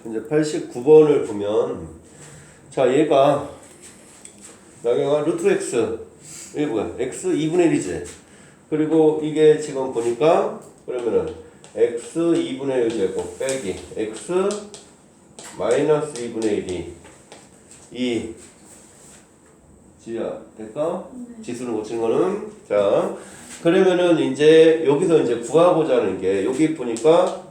이제 89번을 보면, 자, 얘가, 나경아, 루트 x, 이게 뭐야? x 2분의 1이지. 그리고 이게 지금 보니까, 그러면은, x 2분의 1 제곱 빼기, x 마이너스 2분의 1이, 2. 지야, 될까? 네. 지수를 고치는 거는. 자, 그러면은 이제, 여기서 이제 구하고자 하는 게, 여기 보니까,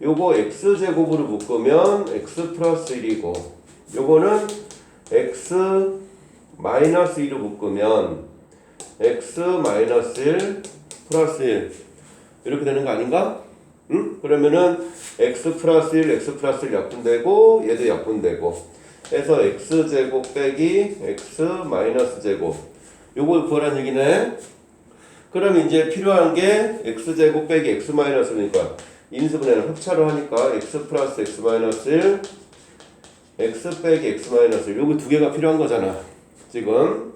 요거 x제곱으로 묶으면 x 플러스 1이고 요거는 x 마이너스 2로 묶으면 x 마이너스 1 플러스 1 이렇게 되는 거 아닌가? 응? 그러면은 x 플러스 1, x 플러스 1 약분되고 얘도 약분되고 해서 x제곱 빼기 x 마이너스 제곱 요걸 구하라는 얘기네. 그럼 이제 필요한 게 x제곱 빼기 x 마이너스니까 인수분해는 합차로 하니까 x 플러스 x 마이너스 1 x 빼기 x 마이너스 1 요거 두 개가 필요한 거잖아 지금.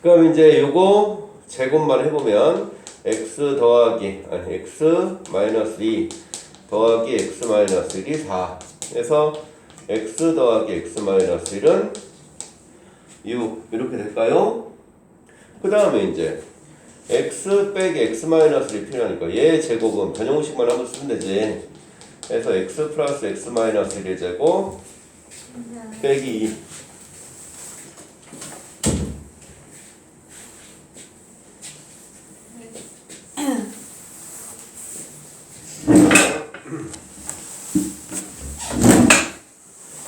그럼 이제 요거 제곱만 해보면 x 더하기 아니 x 마이너스 2 더하기 x 마이너스 1이 4 해서 x 더하기 x 마이너스 1은 6 이렇게 될까요? 그 다음에 이제 x 빼기 x 마이너스 1이 필요하니까 얘 제곱은 변형식만 한번 쓰면 되지. 그래서 x 플러스 x 마이너스 1의 제곱 빼기 2.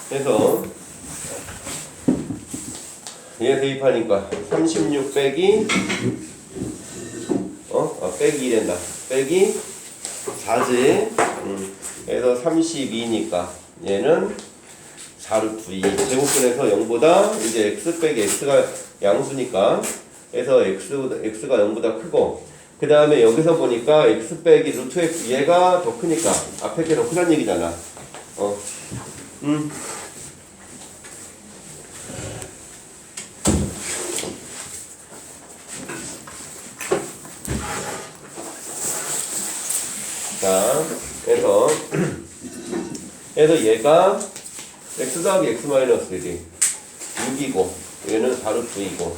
그래서 얘 대입하니까 36 빼기 빼기 2 된다. 빼기 4지. 그래서 32니까 얘는 4루트 2. 제곱근에서 0보다 이제 x 빼기 x가 양수니까 그래서 x가 0보다 크고 그 다음에 여기서 보니까 x 빼기 루트 x 얘가 더 크니까 앞에 게 더 크다는 얘기잖아. 자, 그래서 얘가 x 더하기 x 마이너스 1이 6이고 얘는 4루트 2이고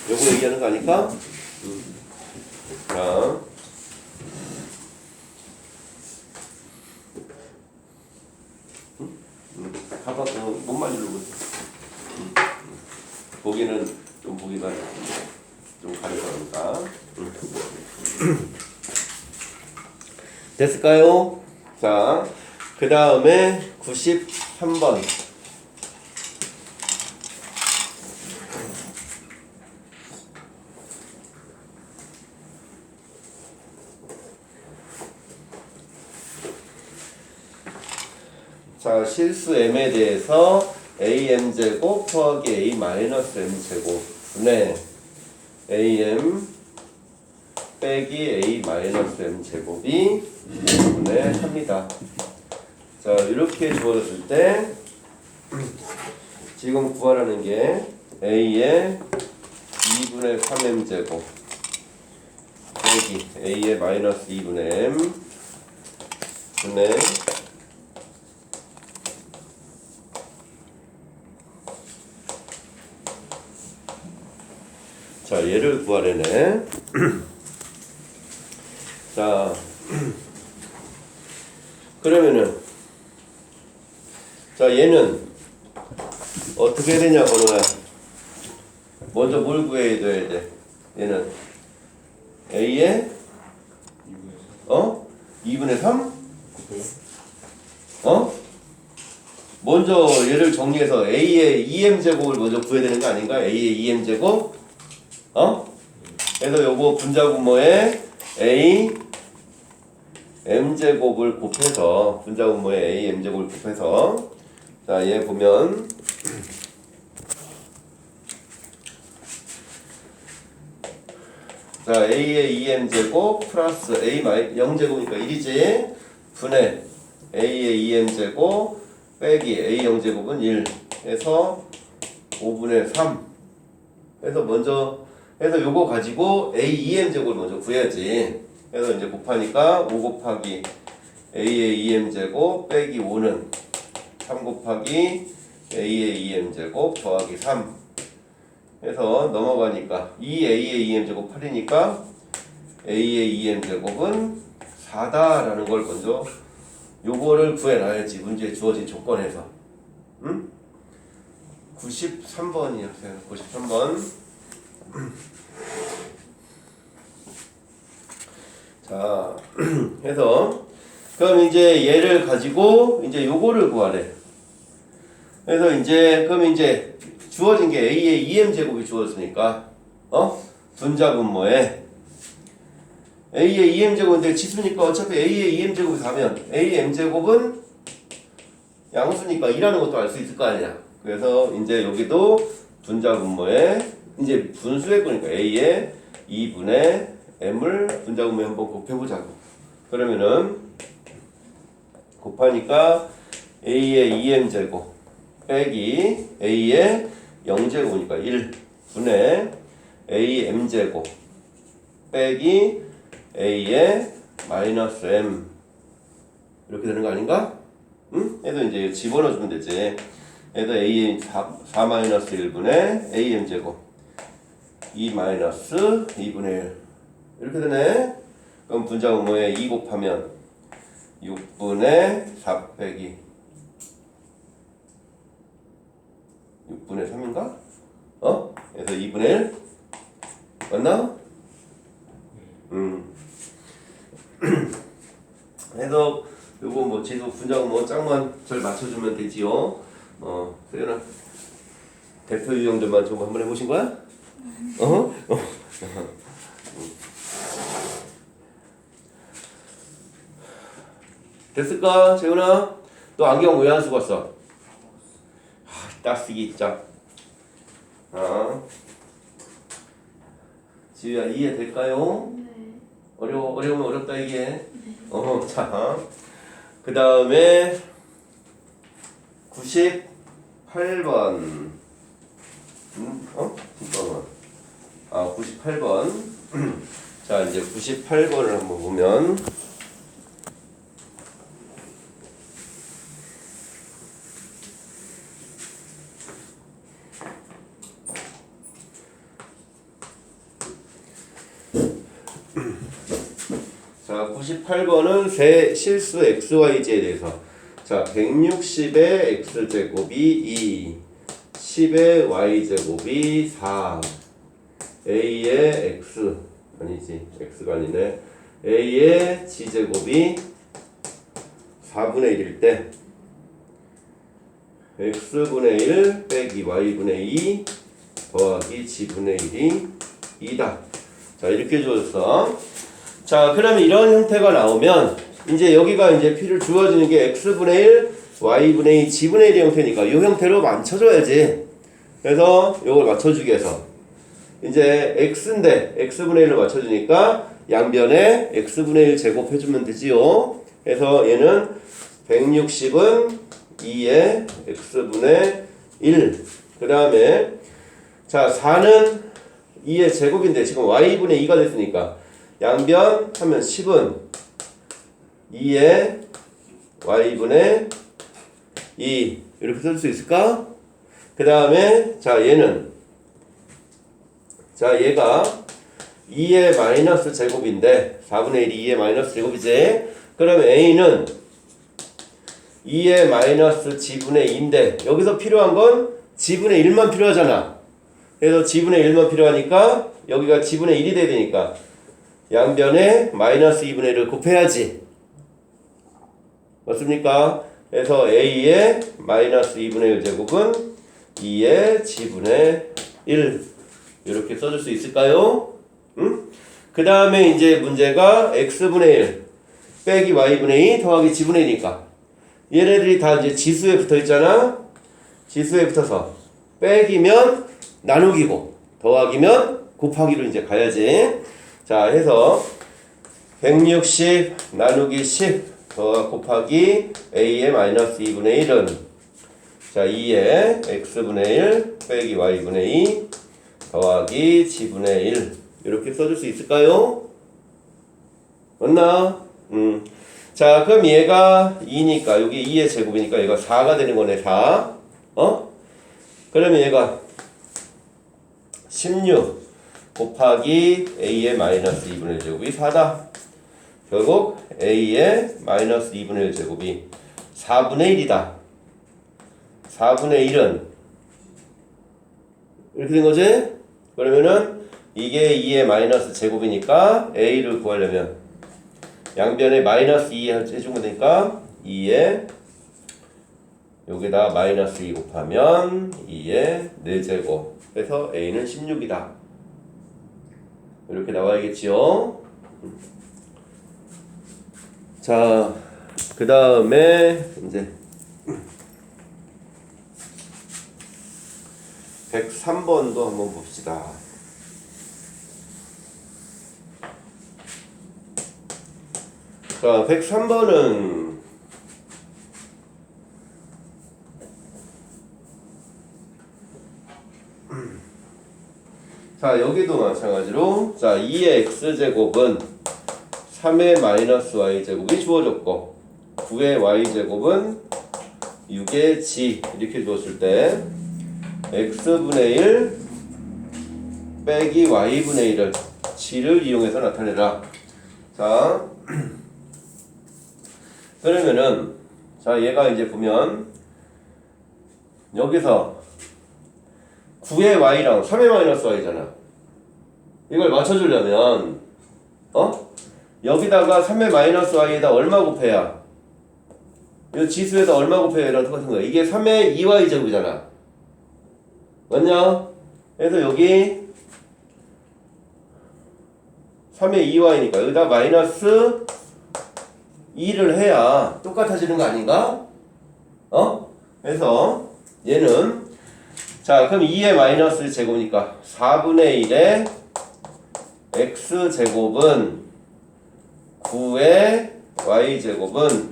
요거 얘기하는 거 아닐까? 자, 가봐, 몸만 이러고 보기는 좀 보기가 좀 가려서니까. 됐을까요? 자, 그 다음에 93번. 자, 실수 m에 대해서 am제곱 더하기 a 마이너스 m제곱 분의 am 빼기 a 마이너스 m 제곱이 분해합니다. 자, 이렇게 주어졌을 때 지금 구하라는 게 a의 2분의 3m 제곱 빼기 a의 마이너스 2분의 m 분의 자, 얘를 구하려네. 자, 그러면은 자, 얘는 어떻게 해야 되냐, 번호야. 먼저 뭘 구해야 돼? 얘는 a의 2분의 3? 먼저 얘를 정리해서 a의 2m 제곱을 먼저 구해야 되는 거 아닌가? a의 2m 제곱? 그래서 요거 분자분모에 a m제곱을 곱해서 분자분모에 a m제곱을 곱해서 자, 얘 보면 자, a의 2m제곱 플러스 a 0제곱이니까 1이지 분의 a의 2m제곱 빼기 a 0제곱은 1 해서 5분의 3 해서 요거 가지고 a 2m제곱을 먼저 구해야지. 그래서 이제 곱하니까 5 곱하기 a의 2m제곱 빼기 5는 3 곱하기 a의 2m제곱 더하기 3 해서 넘어가니까 2a의 2m제곱 8이니까 a의 2m제곱은 4다라는 걸 먼저 요거를 구해놔야지 문제에 주어진 조건에서. 응? 93번이었어요. 93번. 자, 해서 그럼 이제 얘를 가지고 이제 요거를 구하래. 그래서 이제 그럼 이제 주어진 게 a의 2m 제곱이 주어졌으니까 분자 분모에 a의 2m 제곱인데 치수니까 어차피 a의 2m 제곱이 4면 a의 m 제곱은 양수니까 2라는 것도 알 수 있을 거 아니야. 그래서 이제 여기도 분자 분모에 이제 분수의 거니까 a의 2분의 m을 분자 분모에 한번 곱해보자고. 그러면은 곱하니까 a의 2m 제곱 빼기 a의 0제곱이니까 1분의 a m제곱 빼기 a의 마이너스 m 이렇게 되는 거 아닌가? 응? 해도 이제 집어넣어주면 되지. 해도 a 4 마이너스 1분의 a m제곱 2 마이너스 2분의 1 이렇게 되네. 그럼 분자 분모에 2 곱하면 6분의 4 빼기 6분의 3인가? 그래서 2분의 1? 맞나? 그래서 요거 뭐 지수 분자고 뭐 짝만 잘 맞춰주면 되지요. 세연아 대표 유형들만 좀 한번 해보신 거야? 됐을까? 재훈아? 너 안경 왜 안 쓰고 왔어? 따쓰기 진짜. 지우야 이해될까요? 네. 어려우면 어렵다 이게. 네. 자. 그 다음에 98번. 잠깐만. 98번. 자, 이제 98번을 한번 보면. 자, 98번은 세 실수 xyz에 대해서. 자, 160의 x제곱이 2, 10의 y제곱이 4, a의 x, 아니지, x가 아니네. a의 g제곱이 4분의 1일 때 x분의 1 빼기 y분의 2 더하기 g분의 1이 2다. 자, 이렇게 주어졌어. 자, 그러면 이런 형태가 나오면 이제 여기가 이제 P를 주어지는 게 x분의 1, y분의 2, g분의 1의 형태니까 이 형태로 맞춰줘야지. 그래서 이걸 맞춰주기 위해서 이제 x인데 x분의 1로 맞춰주니까 양변에 x분의 1 제곱해주면 되지요. 그래서 얘는 160은 2의 x분의 1. 그 다음에 자 4는 2의 제곱인데 지금 y분의 2가 됐으니까 양변 하면 10은 2의 y분의 2 이렇게 쓸 수 있을까? 그 다음에 자 얘는 자 얘가 2의 마이너스 제곱인데 4분의 1이 2의 마이너스 제곱이지. 그러면 a는 2의 마이너스 g분의 2인데 여기서 필요한 건 g분의 1만 필요하잖아. 그래서 g분의 1만 필요하니까 여기가 g분의 1이 돼야 되니까 양변에 마이너스 2분의 1을 곱해야지. 맞습니까? 그래서 a의 마이너스 2분의 1 제곱은 2의 g분의 1 이렇게 써줄 수 있을까요? 응? 그 다음에 이제 문제가 x분의 1 빼기 y분의 2 더하기 g분의 1이니까 얘네들이 다 이제 지수에 붙어 있잖아. 지수에 붙어서 빼기면 나누기고 더하기면 곱하기로 이제 가야지. 자, 해서 160 나누기 10 더 곱하기 a의 마이너스 2분의 1은 자 2의 x분의 1 빼기 y분의 2 더하기 g분의 1 이렇게 써줄 수 있을까요? 맞나? 자, 그럼 얘가 2니까 여기 2의 제곱이니까 얘가 4가 되는 거네. 4. 그러면 얘가 16 곱하기 a의 마이너스 2분의 1 제곱이 4다. 결국 a의 마이너스 2분의 1 제곱이 4분의 1이다. 4분의 1은 이렇게 된 거지? 그러면은 이게 2의 마이너스 제곱이니까 a를 구하려면 양변에 마이너스 2 해주면 되니까 2에 여기다 마이너스 2 곱하면 2의 4제곱 그래서 a는 16이다. 이렇게 나와야겠지요. 자, 그 다음에 이제 103번도 한번 봅시다. 자, 103번은 자, 여기도 마찬가지로 자, 2의 x제곱은 3의 마이너스 y제곱이 주어졌고 9의 y제곱은 6의 g 이렇게 주었을 때 x분의 1 빼기 y분의 1을 g를 이용해서 나타내라. 자, 그러면은 자, 얘가 이제 보면 여기서 9의 y랑 3의 마이너스 y잖아. 이걸 맞춰주려면 여기다가 3의 마이너스 y에다 얼마 곱해야 이 지수에다 얼마 곱해야 이랑 똑같은 거야. 이게 3의 2y 제곱이잖아. 맞냐? 그래서 여기 3의 2y니까 여기다 마이너스 2를 해야 똑같아지는 거 아닌가? 그래서 얘는 자, 그럼 2의 마이너스 제곱이니까 4분의 1의 x제곱은 9의 y제곱은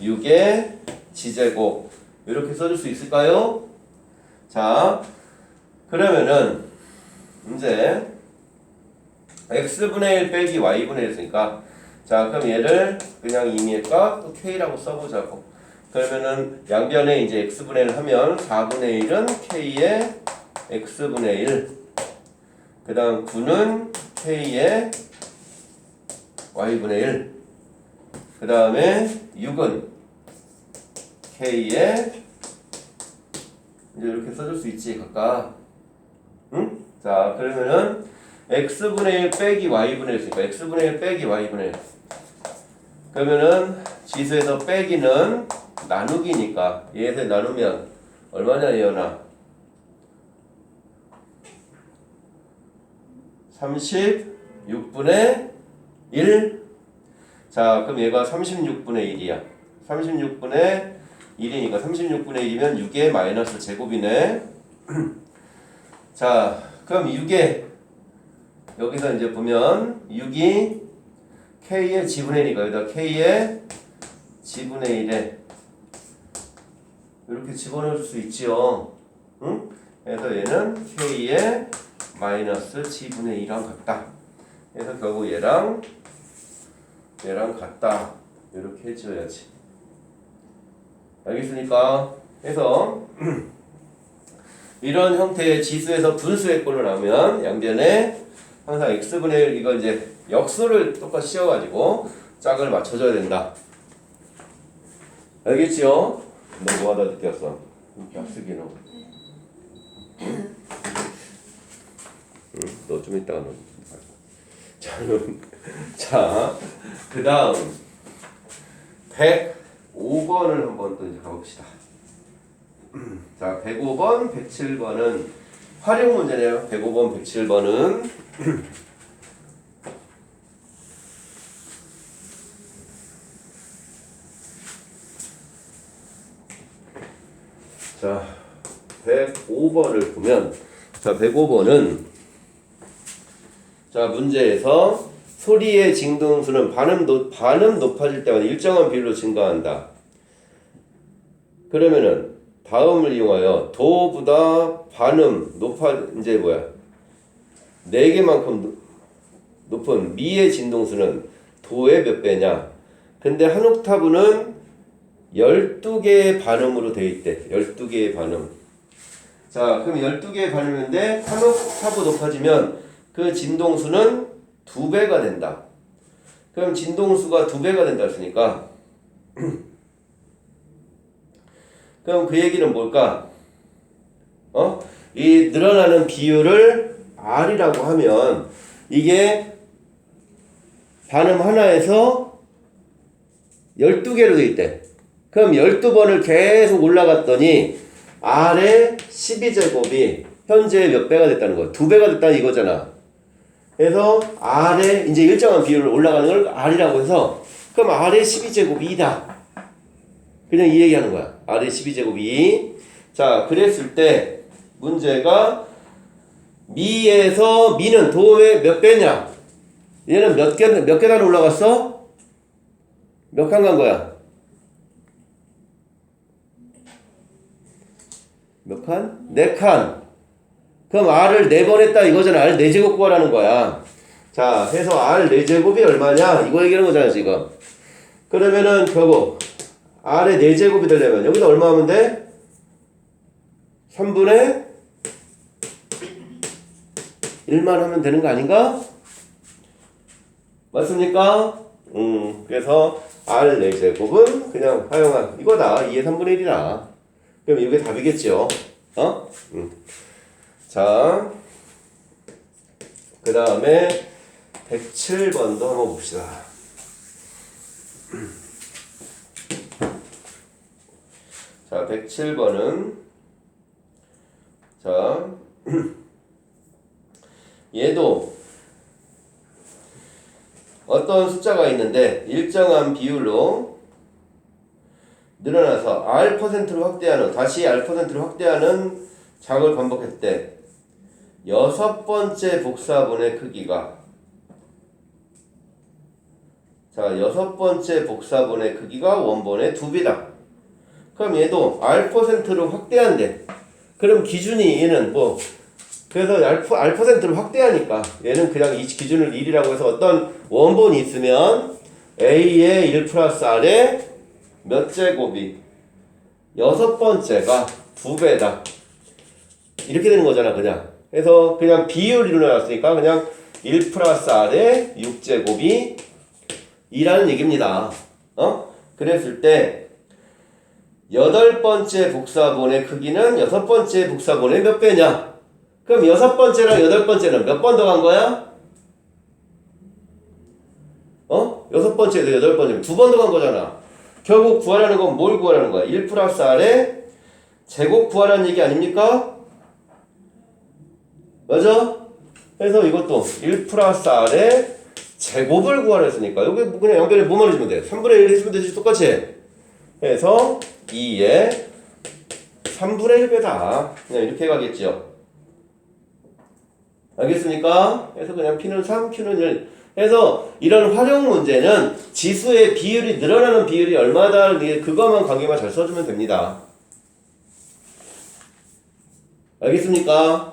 6의 g제곱 이렇게 써줄 수 있을까요? 자, 그러면은 이제 x분의 1 빼기 y분의 1 했으니까 자, 그럼 얘를 그냥 임의일까 또 k라고 써보자고. 그러면은 양변에 이제 x분의 1 하면 4분의 1은 k의 x분의 1 그 다음 9는 k의 y분의 1 그 다음에 6은 k의 이제 이렇게 써줄 수 있지 각각. 응? 자, 그러면은 x분의 1 빼기 y분의 1 있으니까 x분의 1 빼기 y분의 1 그러면은 지수에서 빼기는 나누기니까 얘에서 나누면 얼마냐 얘나 36분의 1. 자, 그럼 얘가 36분의 1이야. 36분의 1이니까 36분의 1이면 6의 마이너스 제곱이네. 자, 그럼 6의 여기서 이제 보면 6이 k의 g분의 1이니까 여기다 k의 g분의 1에 이렇게 집어넣을 수 있지요. 응? 그래서 얘는 k의 마이너스 g분의 2랑 같다. 그래서 결국 얘랑 같다. 이렇게 해줘야지. 알겠습니까? 그래서 이런 형태의 지수에서 분수의 꼴을 나오면 양변에 항상 x분의 1 이거 이제 역수를 똑같이 씌워가지고 짝을 맞춰줘야 된다. 알겠지요? 너 뭐하다 늦게 왔어? 약속이 너. 응? 너 좀 이따가 너. 자, 그 다음 105번을 한번 또 이제 가봅시다. 자, 105번, 107번은 활용 문제네요. 105번, 107번은 자, 105번을 보면 자, 105번은 자, 문제에서 소리의 진동수는 반음 높아질 때마다 일정한 비율로 증가한다. 그러면은 다음을 이용하여 도보다 반음 이제 뭐야? 4개만큼 높은 미의 진동수는 도의 몇 배냐? 근데 한 옥타브는 12개의 반음으로 되어 있대. 12개의 반음. 자, 그럼 12개의 반음인데 한 옥타브 높아지면 그 진동수는 2배가 된다. 그럼 진동수가 2배가 된다 했으니까 그럼 그 얘기는 뭘까? 이 늘어나는 비율을 R이라고 하면 이게 반음 하나에서 12개로 돼 있대. 그럼 12번을 계속 올라갔더니 R의 12제곱이 현재 몇 배가 됐다는 거야? 2배가 됐다는 이거잖아. 그래서 R의 이제 일정한 비율로 올라가는 걸 R이라고 해서 그럼 R의 12제곱이 2다. 그냥 이 얘기하는 거야. R의 12제곱이 2. 자, 그랬을 때 문제가 미에서 미는 도의 몇 배냐? 얘는 몇 계단 올라갔어? 몇 칸 간 거야? 몇 칸? 4칸. 그럼 R을 4번 했다 이거잖아. R 4제곱 구하라는 거야. 자, 해서 R 4제곱이 얼마냐? 이거 얘기하는 거잖아, 지금. 그러면은 결국 R의 4제곱이 되려면 여기다 얼마 하면 돼? 3분의 1만 하면 되는 거 아닌가? 맞습니까? 그래서 R 4제곱은 그냥 사용한 이거다. 2의 3분의 1이다. 그럼 이게 답이겠죠? 자, 그 다음에 107번도 한번 봅시다. 자, 107번은 자 얘도 어떤 숫자가 있는데 일정한 비율로 늘어나서 R%로 확대하는 다시 R%로 확대하는 작업을 반복했을 때 6번째 복사본의 크기가 자 6번째 복사본의 크기가 원본의 2배다. 그럼 얘도 R%로 확대한대. 그럼 기준이 얘는 뭐 그래서 R%를 확대하니까 얘는 그냥 이 기준을 1이라고 해서 어떤 원본이 있으면 A의 1 플러스 R의 몇 제곱이 6번째가 2배다. 이렇게 되는 거잖아, 그냥. 그래서 그냥 비율이 나왔으니까 그냥 1 플러스 R의 6제곱이 2라는 얘기입니다. 그랬을 때 8번째 복사본의 크기는 6번째 복사본의 몇 배냐? 그럼 6번째랑 8번째는 몇 번 더 간 거야? 6번째에서 8번째면 2번 더 간 거잖아. 결국 구하라는 건 뭘 구하라는 거야? 1 플러스 R의 제곱 구하라는 얘기 아닙니까? 맞아? 그래서 이것도 1 플러스 R의 제곱을 구하라 했으니까 여기 그냥 연결해 뭐만 해주면 돼? 3분의 1 해주면 되지 똑같이. 그래서 2의 3분의 1배다. 그냥 이렇게 가겠죠. 알겠습니까? 그래서 그냥 P는 3, Q는 1. 그래서 이런 활용 문제는 지수의 비율이 늘어나는 비율이 얼마다 그것만 관계만 잘 써주면 됩니다. 알겠습니까?